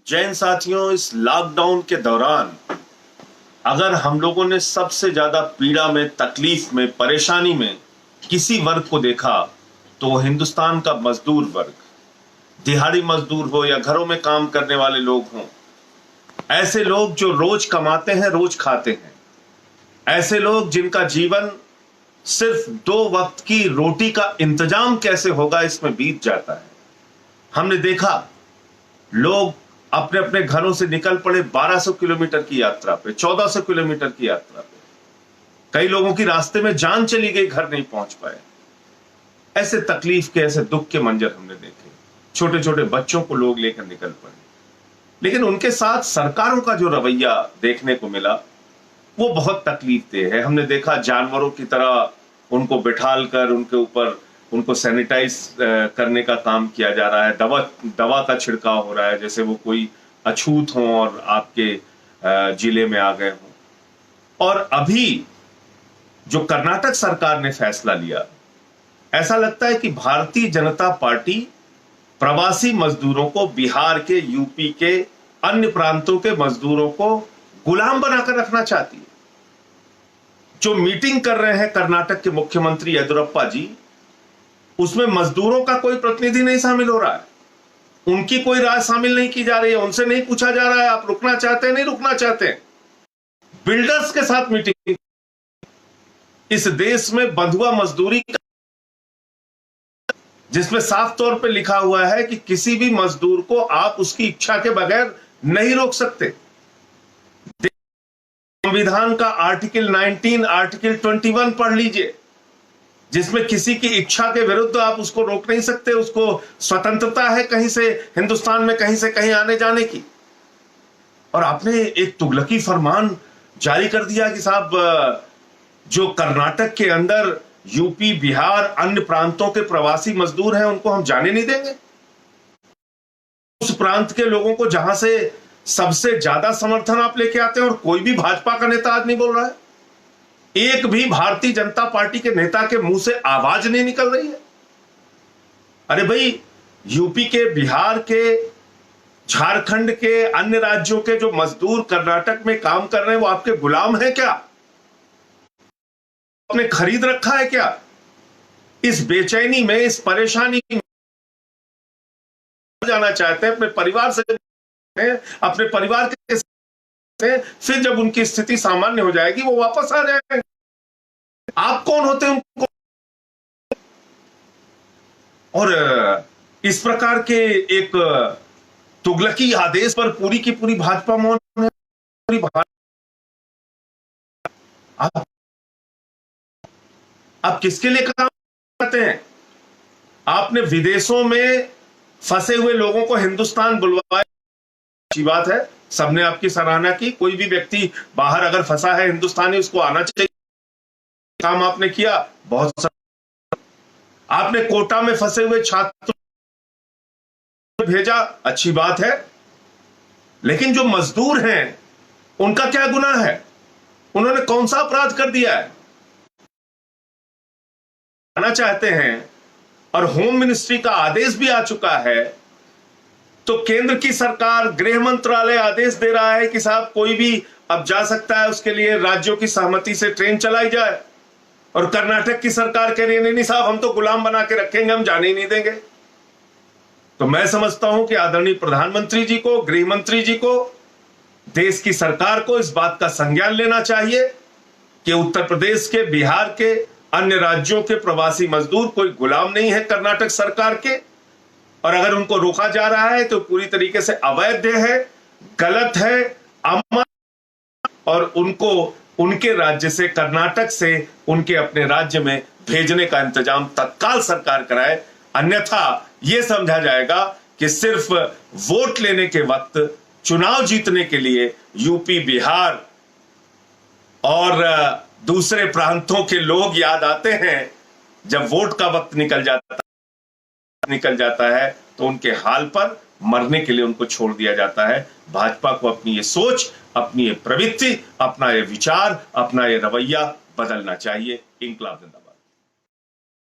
जैन साथियों, इस लॉकडाउन के दौरान अगर हम लोगों ने सबसे ज्यादा पीड़ा में, तकलीफ में, परेशानी में किसी वर्ग को देखा तो वो हिंदुस्तान का मजदूर वर्ग, दिहाड़ी मजदूर हो या घरों में काम करने वाले लोग हों, ऐसे लोग जो रोज कमाते हैं, रोज खाते हैं, ऐसे लोग जिनका जीवन सिर्फ 2 वक्त की रोटी का इंतजाम कैसे होगा इसमें बीत जाता है। हमने देखा लोग अपने अपने घरों से निकल पड़े 1200 किलोमीटर की यात्रा पे, 1400 किलोमीटर की यात्रा पे। कई लोगों की रास्ते में जान चली गई, घर नहीं पहुंच पाए। ऐसे तकलीफ के, ऐसे दुख के मंजर हमने देखे। छोटे छोटे बच्चों को लोग लेकर निकल पड़े, लेकिन उनके साथ सरकारों का जो रवैया देखने को मिला वो बहुत तकलीफदेह है। हमने देखा जानवरों की तरह उनको बिठाल कर उनके ऊपर उनको सैनिटाइज करने का काम किया जा रहा है। दवा का छिड़काव हो रहा है जैसे वो कोई अछूत हो और आपके जिले में आ गए हों। और अभी जो कर्नाटक सरकार ने फैसला लिया, ऐसा लगता है कि भारतीय जनता पार्टी प्रवासी मजदूरों को, बिहार के, यूपी के, अन्य प्रांतों के मजदूरों को गुलाम बनाकर रखना चाहती है। जो मीटिंग कर रहे हैं कर्नाटक के मुख्यमंत्री येदियुरप्पा जी, उसमें मजदूरों का कोई प्रतिनिधि नहीं शामिल हो रहा है, उनकी कोई राय शामिल नहीं की जा रही है, उनसे नहीं पूछा जा रहा है आप रुकना चाहते हैं, नहीं रुकना चाहते हैं। बिल्डर्स के साथ मीटिंग। इस देश में बंधुआ मजदूरी जिसमें साफ तौर पे लिखा हुआ है कि किसी भी मजदूर को आप उसकी इच्छा के बगैर नहीं रोक सकते। संविधान का आर्टिकल 19, आर्टिकल 21 पढ़ लीजिए, जिसमें किसी की इच्छा के विरुद्ध आप उसको रोक नहीं सकते। उसको स्वतंत्रता है कहीं से, हिंदुस्तान में कहीं से कहीं आने जाने की। और आपने एक तुगलकी फरमान जारी कर दिया कि साहब जो कर्नाटक के अंदर यूपी, बिहार, अन्य प्रांतों के प्रवासी मजदूर हैं उनको हम जाने नहीं देंगे। उस प्रांत के लोगों को जहां से सबसे ज्यादा समर्थन आप लेके आते हैं, और कोई भी भाजपा का नेता आज नहीं बोल रहा है, एक भी भारतीय जनता पार्टी के नेता के मुंह से आवाज नहीं निकल रही है। अरे भाई, यूपी के, बिहार के, झारखंड के, अन्य राज्यों के जो मजदूर कर्नाटक में काम कर रहे हैं वो आपके गुलाम हैं क्या? आपने खरीद रखा है क्या? इस बेचैनी में, इस परेशानी में जाना चाहते हैं अपने परिवार से, अपने परिवार के से, फिर जब उनकी स्थिति सामान्य हो जाएगी वो वापस आ जाएंगे। आप कौन होते हैं उनको? और इस प्रकार के एक तुगलकी आदेश पर पूरी की पूरी भाजपा मौन है। आप किसके लिए काम करते हैं? आपने विदेशों में फंसे हुए लोगों को हिंदुस्तान बुलवाया, अच्छी बात है, सबने आपकी सराहना की। कोई भी व्यक्ति बाहर अगर फंसा है हिंदुस्तानी, उसको आना चाहिए। काम आपने किया, बहुत। आपने कोटा में फंसे हुए छात्रों भेजा, अच्छी बात है, लेकिन जो मजदूर हैं उनका क्या गुनाह है? उन्होंने कौन सा अपराध कर दिया है? आना चाहते हैं और होम मिनिस्ट्री का आदेश भी आ चुका है, तो केंद्र की सरकार, गृह मंत्रालय आदेश दे रहा है कि साहब कोई भी अब जा सकता है, उसके लिए राज्यों की सहमति से ट्रेन चलाई जाए। और कर्नाटक की सरकार कह रही है नहीं साहब, हम तो गुलाम बना के रखेंगे, हम जाने ही नहीं देंगे। तो मैं समझता हूं कि आदरणीय प्रधानमंत्री जी को, गृह मंत्री जी को, देश की सरकार को इस बात का संज्ञान लेना चाहिए कि उत्तर प्रदेश के, बिहार के, अन्य राज्यों के प्रवासी मजदूर कोई गुलाम नहीं है कर्नाटक सरकार के। और अगर उनको रोका जा रहा है तो पूरी तरीके से अवैध है, गलत है, अमन, और उनको उनके राज्य से, कर्नाटक से, उनके अपने राज्य में भेजने का इंतजाम तत्काल सरकार कराए। अन्यथा यह समझा जाएगा कि सिर्फ वोट लेने के वक्त, चुनाव जीतने के लिए यूपी, बिहार और दूसरे प्रांतों के लोग याद आते हैं। जब वोट का वक्त निकल जाता है तो उनके हाल पर मरने के लिए उनको छोड़ दिया जाता है। भाजपा को अपनी ये सोच, अपनी ये प्रवृत्ति, अपना ये विचार, अपना ये रवैया बदलना चाहिए। इंकलाब जिंदाबाद।